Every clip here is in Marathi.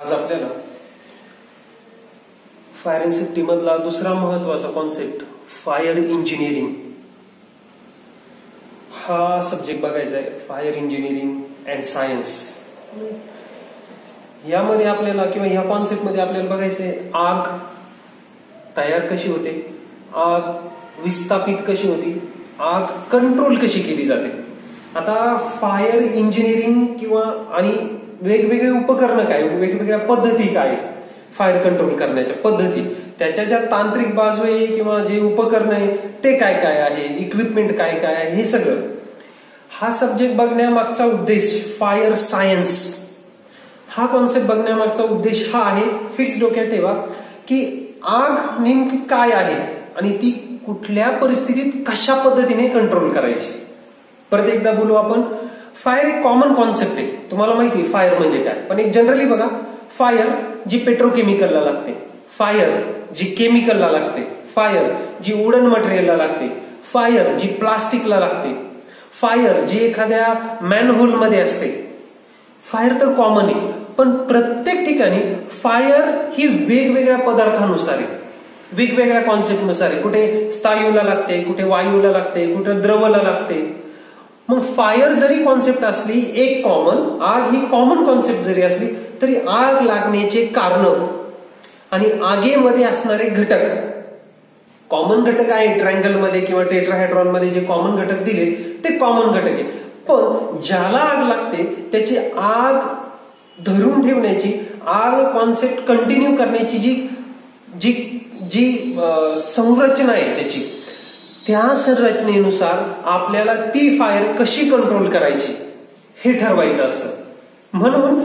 आज आपल्याला फायर अँड सेफ्टी मधला दुसरा महत्वाचा कॉन्सेप्ट फायर इंजिनिअरिंग हा सब्जेक्ट बघायचा आहे. फायर इंजिनिअरिंग अँड सायन्स यामध्ये आपल्याला किंवा ह्या कॉन्सेप्ट मध्ये आपल्याला बघायचंय आग तयार कशी होते, आग विस्थापित कशी होती, आग कंट्रोल कशी केली जाते. आता फायर इंजिनिअरिंग किंवा आणि वेगवेगळे उपकरण काय, वेगवेगळ्या पद्धती काय फायर कंट्रोल करण्याच्या पद्धती, त्याच्या ज्या तांत्रिक बाजू आहे किंवा जे उपकरण आहे ते काय काय आहे, इक्विपमेंट काय काय आहे, हे सगळं हा सब्जेक्ट बघण्यामागचा उद्देश फायर सायन्स हा कॉन्सेप्ट बघण्यामागचा उद्देश हा आहे. फिक्स डोक्यात ठेवा की आग नेमकी काय आहे आणि ती कुठल्या परिस्थितीत कशा पद्धतीने कंट्रोल करायची. परत एकदा बोलू आपण. फायर एक कॉमन कॉन्सेप्ट आहे, तुम्हाला माहिती आहे फायर म्हणजे काय, पण एक जनरली बघा, फायर जी पेट्रोकेमिकलला लागते, फायर जी केमिकलला लागते, फायर जी वुडन मटेरियलला लागते, फायर जी प्लास्टिकला लागते, फायर जी एखाद्या मॅनहोल मध्ये असते. फायर तर कॉमन आहे, पण प्रत्येक ठिकाणी फायर ही वेगवेगळ्या पदार्थानुसार आहे, वेगवेगळ्या कॉन्सेप्टनुसार आहे. कुठे स्थायूला लागते, कुठे वायूला लागते, कुठे द्रवला लागते. मग फायर जरी कॉन्सेप्ट असली एक कॉमन, आग ही कॉमन कॉन्सेप्ट जरी असली तरी आग लागण्याचे कारण आणि आगेमध्ये असणारे घटक, कॉमन घटक आहे ट्रायंगल मध्ये किंवा टेट्राहेड्रॉन मध्ये जे कॉमन घटक दिले ते कॉमन घटक आहे. पण ज्याला आग लागते त्याची आग धरून ठेवण्याची, आग कॉन्सेप्ट कंटिन्यू करण्याची जी जी जी संरचना आहे त्याची, त्या संरचनेनुसार आपल्याला ती फायर कशी कंट्रोल करायची हे ठरवायचं असतं. म्हणून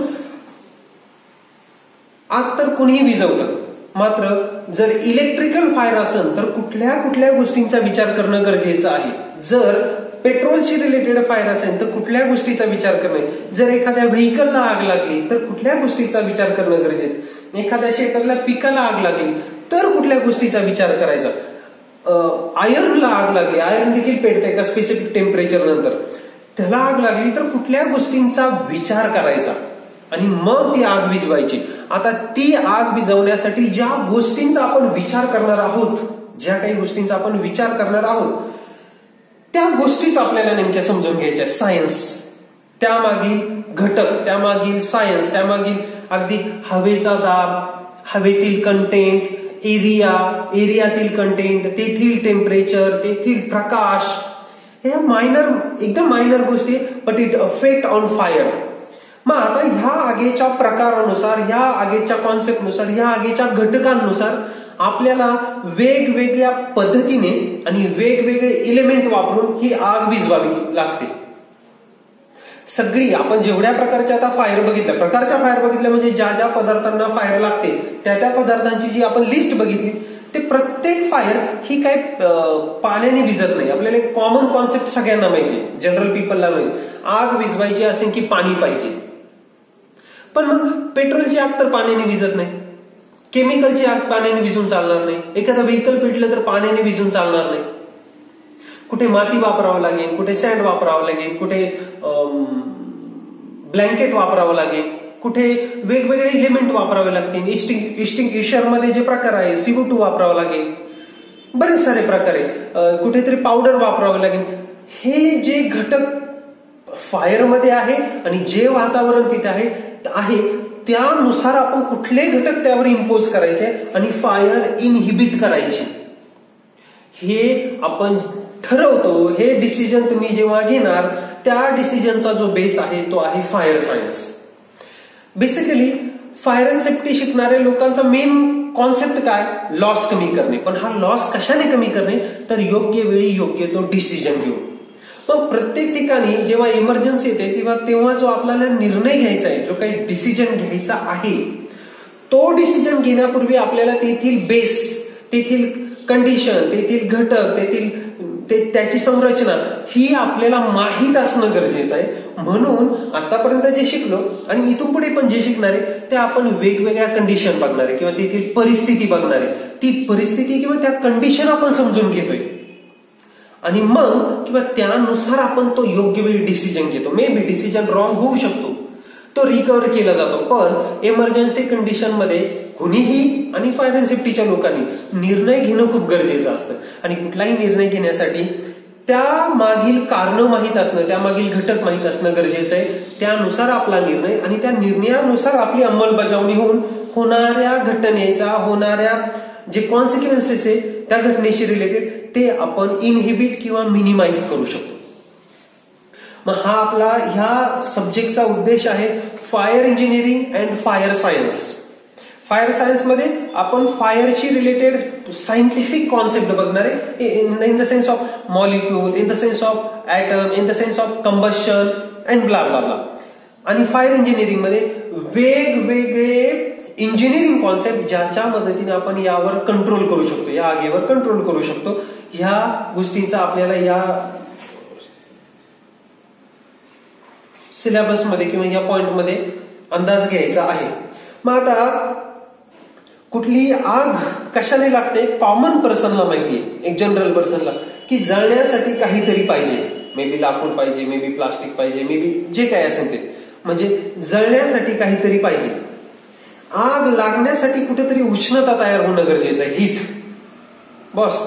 आग तर कुणीही विझवतं, मात्र जर इलेक्ट्रिकल फायर असेल तर कुठल्या कुठल्या गोष्टींचा विचार करणं गरजेचं आहे. जर पेट्रोलशी रिलेटेड फायर असेल तर कुठल्या गोष्टीचा विचार करणे, जर एखाद्या व्हेकलला आग लागली तर कुठल्या गोष्टीचा विचार करणं गरजेचं, एखाद्या शेतातल्या पिकाला आग लागली तर कुठल्या गोष्टीचा विचार करायचा, आयर्नला आग लागली, आयर्न देखील पेटते एका स्पेसिफिक टेम्परेचर नंतर, त्याला आग लागली तर कुठल्या गोष्टींचा विचार करायचा आणि मग ती आग विझवायची. आता ती आग विझवण्यासाठी ज्या गोष्टींचा आपण विचार करणार आहोत, ज्या काही गोष्टींचा आपण विचार करणार आहोत त्या गोष्टीच आपल्याला नेमक्या समजून घ्यायच्या. सायन्स, त्यामागील घटक, त्यामागील सायन्स, त्यामागील अगदी हवेचा दाब, हवेतील कंटेंट, एरियातील कंटेंट, तेथील टेम्परेचर, तेथील प्रकाश, हे मायनर, एकदम मायनर गोष्टी, but it affect on fire. मग आता ह्या आगेच्या प्रकारानुसार, ह्या आगेच्या कॉन्सेप्टनुसार, ह्या आगेच्या घटकांनुसार आपल्याला वेगवेगळ्या पद्धतीने आणि वेगवेगळे इलेमेंट वापरून ही आग विझवावी लागते. सगळी आपण जेवढ्या प्रकारच्या आता फायर बघितल्या, प्रकारच्या फायर बघितल्या म्हणजे ज्या ज्या पदार्थांना फायर लागते त्या त्या पदार्थांची जी आपण लिस्ट बघितली, ते प्रत्येक फायर ही काय पाण्याने विझत नाही. आपल्याला एक कॉमन कॉन्सेप्ट सगळ्यांना माहिती, जनरल पीपलला माहिती, आग विझवायची असेल की पाणी पाहिजे. पण मग पेट्रोलची आग तर पाण्याने विझत नाही, केमिकलची आग पाण्याने विझून चालणार नाही, एखादं व्हेकल पेटलं तर पाण्याने विझून चालणार नाही. कुठे माती वापरावं लागेल, कुठे सँड वापरावं लागेल, कुठे ब्लँकेट वापरावं लागेल, कुठे वेगवेगळे इलेमेंट वापरावे लागतील. इस्टिंग्विशर मध्ये जे प्रकार आहे CO2 वापरावं लागेल, बरेच सारे प्रकार आहे, कुठेतरी पावडर वापरावं लागेल. हे जे घटक फायरमध्ये आहे आणि जे वातावरण तिथे आहे त्यानुसार आपण कुठले घटक त्यावर इम्पोज करायचे आणि फायर इनहिबिट करायची हे आपण ठरवतो. हे डिसिजन तुम्ही जेव्हा घेणार त्या डिसिजनचा जो बेस आहे तो आहे fire science. Basically fire and safety शिकणाऱ्या लोकांचा मेन कॉन्सेप्ट काय, लॉस कमी करणे. पण हा लॉस कशाने कमी करणे, तर योग्य वेळी योग्य तो डिसिजन घेऊन. पण प्रत्येक ठिकाणी जेव्हा इमर्जन्सी येते तेव्हा जो आपल्याला निर्णय घ्यायचा आहे, जो काही डिसिजन घ्यायचा आहे, तो डिसिजन घेण्यापूर्वी आपल्याला तेथील बेस, तेथील कंडिशन, तेथील घटक, त्याची संरचना ही आपल्याला माहीत असणं गरजेचं आहे. म्हणून आतापर्यंत जे शिकलो आणि इथून पुढे पण जे शिकणार आहे ते आपण वेगवेगळ्या कंडिशन बघणार आहे किंवा तेथील परिस्थिती बघणार आहे. ती परिस्थिती किंवा त्या कंडिशन आपण समजून घेतोय आणि मग किंवा त्यानुसार आपण तो योग्य वेळी डिसिजन घेतो. मे बी डिसिजन रॉंग होऊ शकतो, तो रिकव्हर केला जातो. पण इमर्जन्सी कंडिशन मध्ये कुणीही आणि फायर अँड सेफ्टीच्या लोकांनी निर्णय घेणं खूप गरजेचं असतं. आणि कुठलाही निर्णय घेण्यासाठी त्या मागील कारण माहीत असणं, त्यामागील घटक माहीत असणं गरजेचं आहे. त्यानुसार आपला निर्णय आणि त्या निर्णयानुसार आपली अंमलबजावणी होऊन होणाऱ्या घटनेचा, होणाऱ्या जे कॉन्सिक्वेन्सेस आहे त्या घटनेशी रिलेटेड ते आपण इनहिबिट किंवा मिनिमाइज करू शकतो. मग हा आपला ह्या सब्जेक्टचा उद्देश आहे fire engineering and fire science. Fire science मध्ये आपण फायरशी रिलेटेड सायंटिफिक कॉन्सेप्ट बघणार आहे, in the sense of molecule, in the sense of atom, in the sense of combustion and blah blah blah. आणि फायर इंजिनिअरिंग मध्ये वेगवेगळे इंजिनिअरिंग कॉन्सेप्ट ज्याच्या मदतीने आपण यावर कंट्रोल करू शकतो, या आगीवर कंट्रोल करू शकतो. ह्या गोष्टींचा आपल्याला या सिलेबसमध्ये किंवा या पॉइंटमध्ये अंदाज घ्यायचा आहे. मग आता कुठली आग कशाने लागते कॉमन पर्सनला माहितीये, एक जनरल पर्सनला, की जळण्यासाठी काहीतरी पाहिजे. मे बी लाकूड पाहिजे, मे बी प्लास्टिक पाहिजे, मे बी जे काय असेल ते, म्हणजे जळण्यासाठी काहीतरी पाहिजे. आग लागण्यासाठी कुठेतरी उष्णता तयार होणं गरजेचं आहे, हीट. बॉस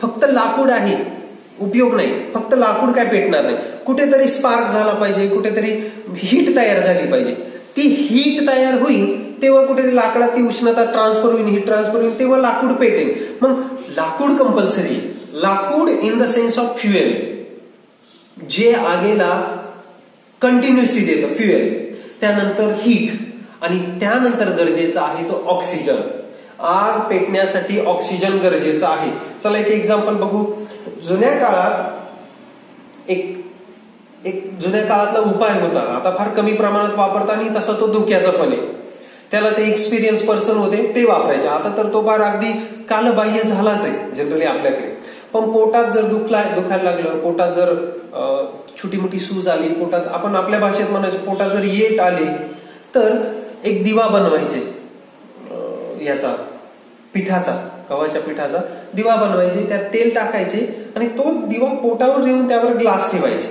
फक्त लाकूड आहे उपयोग नाही, फक्त लाकूड काय पेटणार नाही, कुठेतरी स्पार्क झाला पाहिजे, कुठेतरी हीट तयार झाली पाहिजे. ती हीट तयार होईल तेव्हा कुठेतरी लाकडात ती उष्णता ट्रान्सफर होईल, हीट ट्रान्सफर होईल, तेव्हा लाकूड पेटेल. मग लाकूड कंपल्सरी, लाकूड in the sense of fuel, जे आगीला कंटिन्युअसली देतं फ्युएल. त्यानंतर हीट आणि त्यानंतर गरजेचा आहे तो ऑक्सिजन. आग पेटण्यासाठी ऑक्सिजन गरजेचं आहे. चला एक एक्झाम्पल बघू. जुन्या काळात एक जुन्या काळातला उपाय होता, आता फार कमी प्रमाणात वापरता आणि तसा तो धोक्याचा पण आहे. त्याला ते एक्सपिरियन्स पर्सन होते ते वापरायचे. आता तर तो फार अगदी कालबाह्य झालाच आहे जनरली आपल्याकडे. पण पोटात जर दुखायला लागलं, पोटात जर छोटी मोठी सूज आली, पोटात आपण आपल्या भाषेत म्हणायचं पोटात जर येट आली, तर एक दिवा बनवायचे, याचा पिठाचा, गव्हाच्या पिठाचा दिवा बनवायचे, त्यात तेल टाकायचे आणि तो दिवा पोटावर येऊन त्यावर ग्लास ठेवायचे.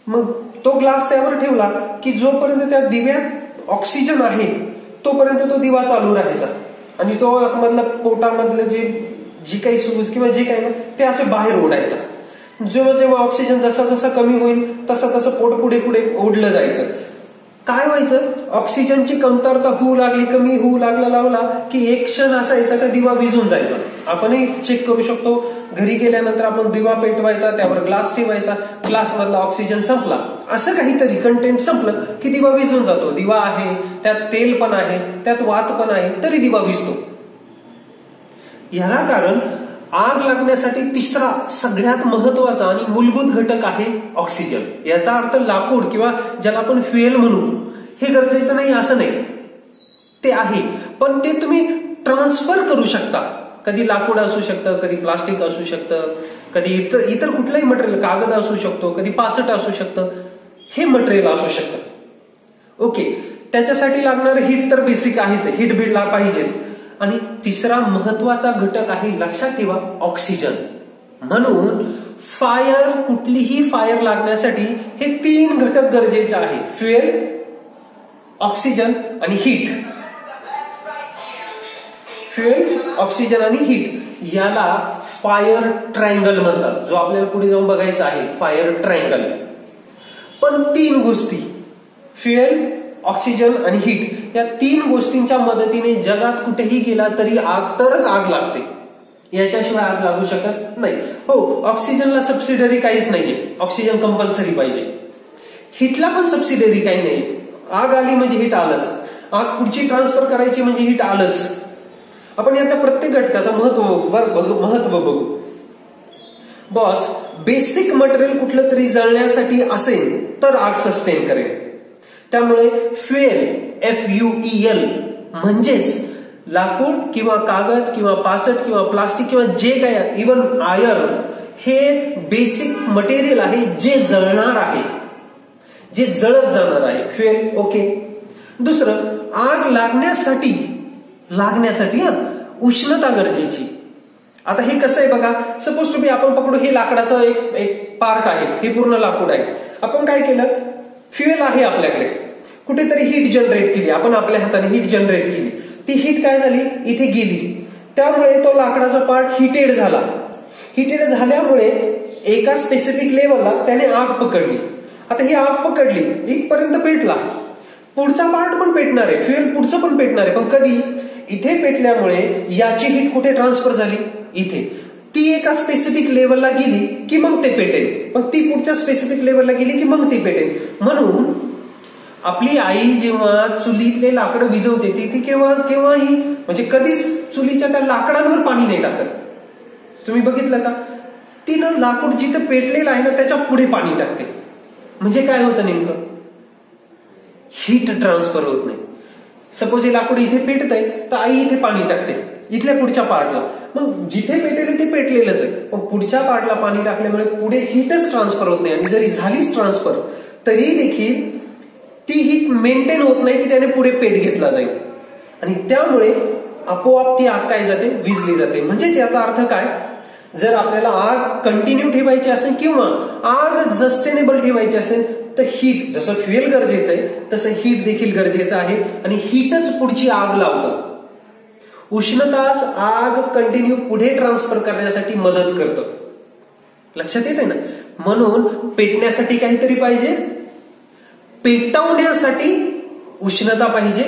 मग तो ग्लास त्यावर ठेवला की जोपर्यंत त्या दिव्यात ऑक्सिजन आहे तोपर्यंत तो दिवा चालू राहायचा आणि तो आतमधलं पोटामधलं जी काही सूज किंवा जे काही ते असे बाहेर ओढायचा. जेव्हा जेव्हा ऑक्सिजन जसा जसा कमी होईल तसं तसं पोट पुढे पुढे ओढलं जायचं. काय व्हायचं, ऑक्सिजनची कमतरता होऊ लागली, कमी होऊ लावला की एक क्षण असायचा का दिवा विझून जायचा. आपणही चेक करू शकतो, घरी गेल्यानंतर आपण दिवा पेटवायचा, त्यावर ग्लास ठेवायचा, ग्लास मधला ऑक्सिजन संपला, असं काहीतरी कंटेंट संपलं की दिवा विझून जातो. दिवा आहे, त्यात तेल पण आहे, त्यात वात पण आहे, तरी दिवा विझतो. याला कारण आग लागण्यासाठी तिसरा सगळ्यात महत्वाचा आणि मूलभूत घटक आहे ऑक्सिजन. याचा अर्थ लाकूड किंवा ज्याला आपण फ्युएल म्हणू हे गरजेचं नाही असं नाही, ते आहे, पण ते तुम्ही ट्रान्सफर करू शकता. कधी लाकूड असू शकतं, कधी प्लास्टिक असू शकतं, कधी इतर कुठलंही मटेरियल, कागद असू शकतो, कधी पाचट असू शकतं, हे मटेरियल असू शकतं. ओके, त्याच्यासाठी लागणारं हीट तर बेसिक आहेच, हीट बिडला पाहिजेच. आणि तिसरा महत्वाचा घटक आहे, लक्षात ठेवा, ऑक्सिजन. म्हणून कुठलीही फायर लागण्यासाठी हे 3 घटक गरजेचे आहे, फ्युएल, ऑक्सिजन आणि हीट. फ्युएल, ऑक्सिजन आणि हीट याला फायर ट्रायंगल म्हणतात, जो आपल्याला पुढे जाऊन बघायचा आहे, फायर ट्रायंगल. पण 3 गोष्टी, फ्युएल, ऑक्सिजन आणि हीट, या 3 गोष्टींच्या मदतीने जगात कुठेही गेला तरी तरच आग लागते, याच्याशिवाय आग लागू शकत नाही. हो, ऑक्सिजनला सबसिडरी काहीच नाहीये, ऑक्सिजन कंपल्सरी पाहिजे. हीटला पण सबसिडरी काही नाही, आग आली म्हणजे हीट आलंच, आग पुढची ट्रान्सफर करायची म्हणजे हीट आलंच. आपण यातल्या प्रत्येक घटकाचं महत्व बघू. बॉस, बेसिक मटेरियल कुठलं तरी जळण्यासाठी असेल तर आग सस्टेन करेल. त्यामुळे फ्युएल, FUEL म्हणजेच लाकूड किंवा कागद किंवा पाचट किंवा प्लास्टिक किंवा जे काय, इव्हन आयर्न, हे बेसिक मटेरियल आहे जे जळणार आहे, जे जळत जाणार आहे, फ्युएल. ओके. दुसरं, आग लागण्यासाठी उष्णता गरजेची. आता हे कसं आहे बघा, सपोज टू बी आपण पकडू हे लाकडाचं एक पार्ट आहे, हे पूर्ण लाकूड आहे. आपण काय केलं, फ्युएल आहे आपल्याकडे, कुठेतरी हीट जनरेट केली आपण, आपल्या हाताने हीट जनरेट केली, ती हीट काय झाली इथे गेली, त्यामुळे तो लाकडाचा पार्ट हिटेड झाला. हिटेड झाल्यामुळे एका स्पेसिफिक लेवलला त्याने आग पकडली. आता ही आग पकडली इथपर्यंत पेटला, पुढचा पार्ट पण पेटणार आहे, फ्युएल पुढचं पण पेटणार आहे, पण कधी इथे पेटल्यामुळे याची हीट कुठे ट्रान्सफर झाली इथे, ती एका स्पेसिफिक लेवलला गेली की मग ते पेटेल, मग ती पुढच्या स्पेसिफिक लेवलला गेली की मग ती पेटेल. म्हणून आपली आई जेव्हा चुलीतले लाकडं विझवते ती केव्हाही म्हणजे कधीच चुलीच्या त्या लाकडांवर पाणी नाही टाकत. तुम्ही बघितलं का, तिनं लाकूड जिथं पेटलेलं आहे ना त्याच्या पुढे पाणी टाकते. म्हणजे काय होतं नेमकं, हीट ट्रान्सफर होत नाही. सपोज हे लाकूड इथे पेटतंय तर आई इथे पाणी टाकते इथल्या पुढच्या पार्टला, मग जिथे पेटेल ते पेटलेलंच आहे, पण पुढच्या पार्टला पाणी टाकल्यामुळे पुढे हीटच ट्रान्सफर होत नाही. आणि जरी झालीच ट्रान्सफर तरी देखील ती हीट मेंटेन होत नाही की त्याने पुढे पेट घेतला जाईल, आणि त्यामुळे आपोआप ती आग काय जाते, विझली जाते. म्हणजेच याचा अर्थ काय, जर आपल्याला आग कंटिन्यू ठेवायची असेल किंवा आग सस्टेनेबल ठेवायची असेल तर हीट, जसं फ्युएल गरजेचं आहे तसं हीट देखील गरजेचं आहे, आणि हीटच पुढची आग लावतं. उष्णताच आग कंटिन्यू पुढे ट्रान्सफर करण्यासाठी मदत करतं. लक्षात येते ना. म्हणून पेटण्यासाठी काहीतरी पाहिजे, पेटवण्यासाठी उष्णता पाहिजे,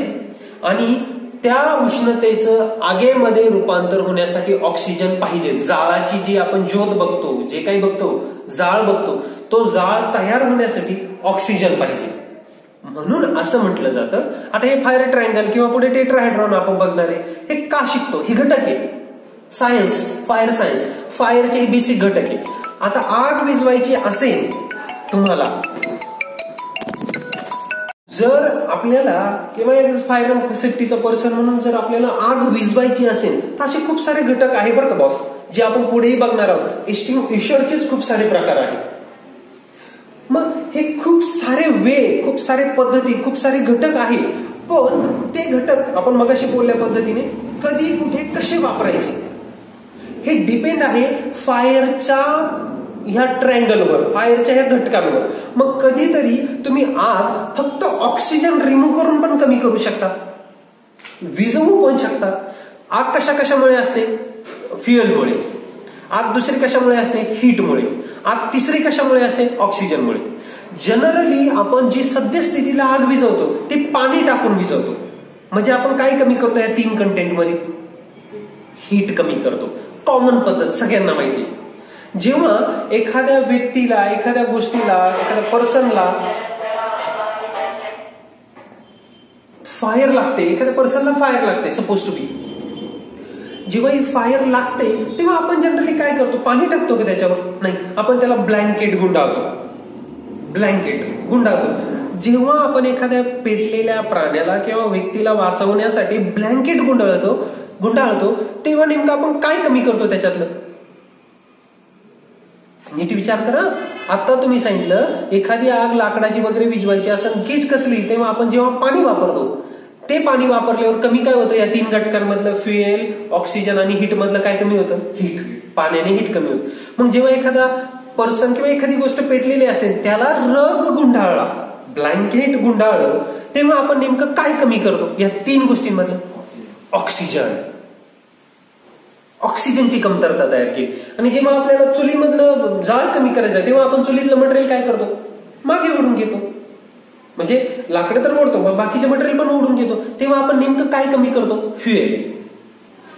आणि त्या उष्णतेचं आगेमध्ये रूपांतर होण्यासाठी ऑक्सिजन पाहिजे. जाळाची जी आपण ज्योत बघतो, जे काही बघतो, जाळ बघतो, तो जाळ तयार होण्यासाठी ऑक्सिजन पाहिजे. म्हणून असं म्हटलं जातं. आता हे फायर ट्रायंगल किंवा पुढे टेट्राहेड्रॉन आपण बघणार आहे, हे का शिकतो, हे घटक आहे. सायन्स, फायर सायन्स, फायरचे हे बेसिक घटक आहे. आता आग विझवायची असेल तुम्हाला, जर आपल्याला किंवा फायर सेफ्टीचा पर्सन म्हणून जर आपल्याला आग विझवायची असेल तर असे खूप सारे घटक आहे बरं का बॉस, जे आपण पुढेही बघणार आहोत. एक्सटिंग्विशरचेच खूप सारे प्रकार आहेत. मग हे खूप सारे खूप सारे पद्धती, खूप सारे घटक आहे, पण ते घटक आपण मगाशी बोलल्या पद्धतीने कधी कुठे कसे वापरायचे हे डिपेंड आहे फायरच्या ह्या ट्रायंगलवर, फायरच्या ह्या घटकांवर. मग कधीतरी तुम्ही आग फक्त ऑक्सिजन रिमूव्ह करून पण कमी करू शकता, विझवू पण शकता. आग कशामुळे असते, फ्युएलमुळे. आग दुसरी कशामुळे असते, हीटमुळे. आग तिसरी कशामुळे असते, ऑक्सिजनमुळे. जनरली आपण जी सद्यस्थितीला आग विझवतो ते पाणी टाकून विझवतो. म्हणजे आपण काय कमी करतो या 3 कंटेंटमध्ये, हीट कमी करतो. कॉमन पद्धत सगळ्यांना माहिती. जेव्हा एखाद्या व्यक्तीला, एखाद्या गोष्टीला, एखाद्या पर्सनला फायर लागते, एखाद्या पर्सनला फायर लागते, सपोज टू बी, जेव्हा ही फायर लागते तेव्हा आपण जनरली काय करतो, पाणी टाकतो की त्याच्यावर, नाही, आपण त्याला ब्लँकेट गुंडाळतो. जेव्हा आपण एखाद्या पेटलेल्या प्राण्याला किंवा व्यक्तीला वाचवण्यासाठी ब्लँकेट गुंडाळतो तेव्हा नेमकं आपण काय कमी करतो त्याच्यातलं, नीट विचार करा. आता तुम्ही सांगितलं एखादी आग लाकडाची वगैरे विझवायची असेल, कीट कसली, तेव्हा आपण जेव्हा पाणी वापरतो, ते पाणी वापरल्यावर कमी काय होतं, या 3 घटकांमधलं फ्युएल, ऑक्सिजन आणि हीट मधलं काय कमी होतं, हीट. पाण्याने हीट कमी होतं. मग जेव्हा एखादा पर्सन किंवा एखादी गोष्ट पेटलेली असते त्याला रग गुंडाळला, ब्लँकेट गुंडाळलं, तेव्हा आपण नेमकं काय कमी करतो या 3 गोष्टींमधलं, ऑक्सिजन. ऑक्सिजनची कमतरता तयार केली. आणि जेव्हा आपल्याला चुलीमधलं जाळ कमी करायचं तेव्हा आपण चुलीतलं मटेरियल काय करतो, मागे ओढून घेतो. म्हणजे लाकडं तर ओढतो, बाकीचे मटेरियल पण ओढून घेतो. तेव्हा आपण नेमकं काय कमी करतो, फ्युएल.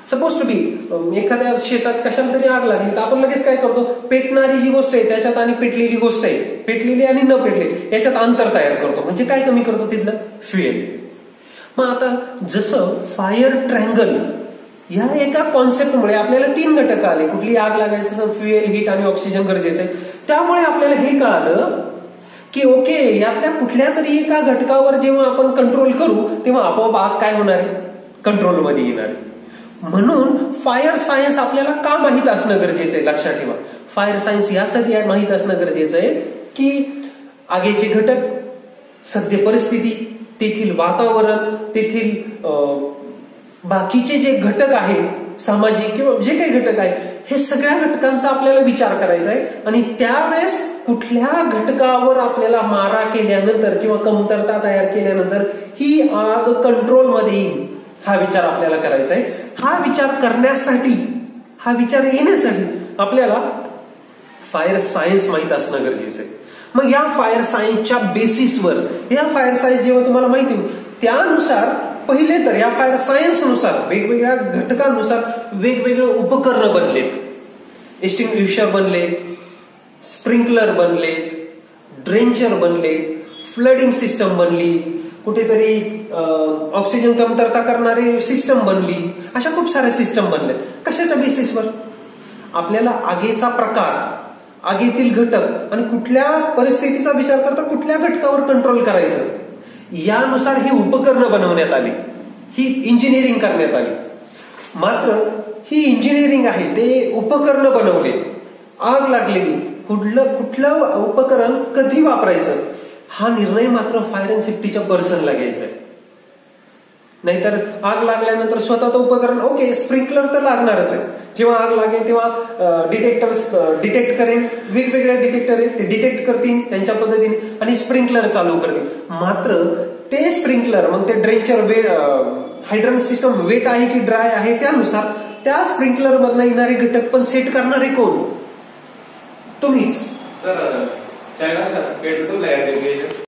सपोज टू बी एखाद्या शेतात कशाला तरी आग लागली तर आपण लगेच काय करतो, पेटणारी जी गोष्ट आहे त्याच्यात आणि पेटलेली गोष्ट आहे, पेटलेली आणि न पेटलेली याच्यात अंतर तयार करतो. म्हणजे काय कमी करतो, तिथलं फ्युएल. मग आता जसं फायर ट्रायंगल या एका कॉन्सेप्टमुळे आपल्याला 3 घटक आले, कुठली आग लागायचं, फ्युएल, हीट आणि ऑक्सिजन गरजेचं आहे. त्यामुळे आपल्याला हे कळालं की ओके, यातल्या कुठल्या तरी एका घटकावर जेव्हा आपण कंट्रोल करू तेव्हा आपोआप आग काय होणार आहे, कंट्रोलमध्ये येणार आहे. म्हणून फायर सायन्स आपल्याला का माहित असणं गरजेचं आहे, लक्षात ठेवा. फायर सायन्स यासाठी माहित असणं गरजेचं आहे की आगीचे घटक, सद्य परिस्थिती, तेथील वातावरण, तेथील बाकीचे जे घटक आहे, सामाजिक किंवा जे काही घटक आहे, हे सगळ्या घटकांचा आपल्याला विचार करायचा आहे. आणि त्यावेळेस कुठल्या घटकावर आपल्याला मारा केल्यानंतर किंवा कमतरता तयार केल्यानंतर ही आग कंट्रोलमध्ये येईल, हा विचार आपल्याला करायचा आहे. हा विचार करण्यासाठी, हा विचार येण्यासाठी आपल्याला फायर सायन्स माहित असणं गरजेचं आहे. मग या फायर सायन्सच्या बेसिसवर, या फायर सायन्स जेव्हा तुम्हाला माहिती होईल त्यानुसार पहिले तर या फायर सायन्स नुसार वेगवेगळ्या घटकांनुसार वेगवेगळे उपकरण बनलेत. एक्सटिंग्विशर बनलेत, स्प्रिंकलर बनलेत, ड्रेंचर बनलेत, फ्लडिंग सिस्टम बनली, कुठेतरी ऑक्सिजन कमतरता करणारी सिस्टम बनली, अशा खूप साऱ्या सिस्टम बनल्यात. कशाच्या बेसिसवर? आपल्याला आगीचा प्रकार, आगीतील घटक आणि कुठल्या परिस्थितीचा विचार करता कुठल्या घटकावर कंट्रोल करायचं यानुसार ही उपकरणं बनवण्यात आली, ही इंजिनिअरिंग करण्यात आली. मात्र ही इंजिनिअरिंग आहे, ते उपकरणं बनवले, आग लागलेली, कुठलं उपकरण कधी वापरायचं हा निर्णय मात्र फायर अँड सेफ्टीच्या पर्सनला घ्यायचा आहे. नाहीतर आग लागल्यानंतर स्वतः तो उपकरण, ओके स्प्रिंकलर तर लागणारच आहे, जेव्हा आग लागेल तेव्हा डिटेक्टर्स डिटेक्ट करेल, वेगवेगळ्या डिटेक्टर आहेत ते डिटेक्ट करतील त्यांच्या पद्धतीने आणि स्प्रिंकलर चालू करतील. मात्र ते स्प्रिंकलर मग ते ड्रेंचर हायड्रंट सिस्टम वेट आहे की ड्राय आहे त्यानुसार त्या स्प्रिंकलर मधनं येणारे घटक पण सेट करणारे कोण? तुम्हीच. सर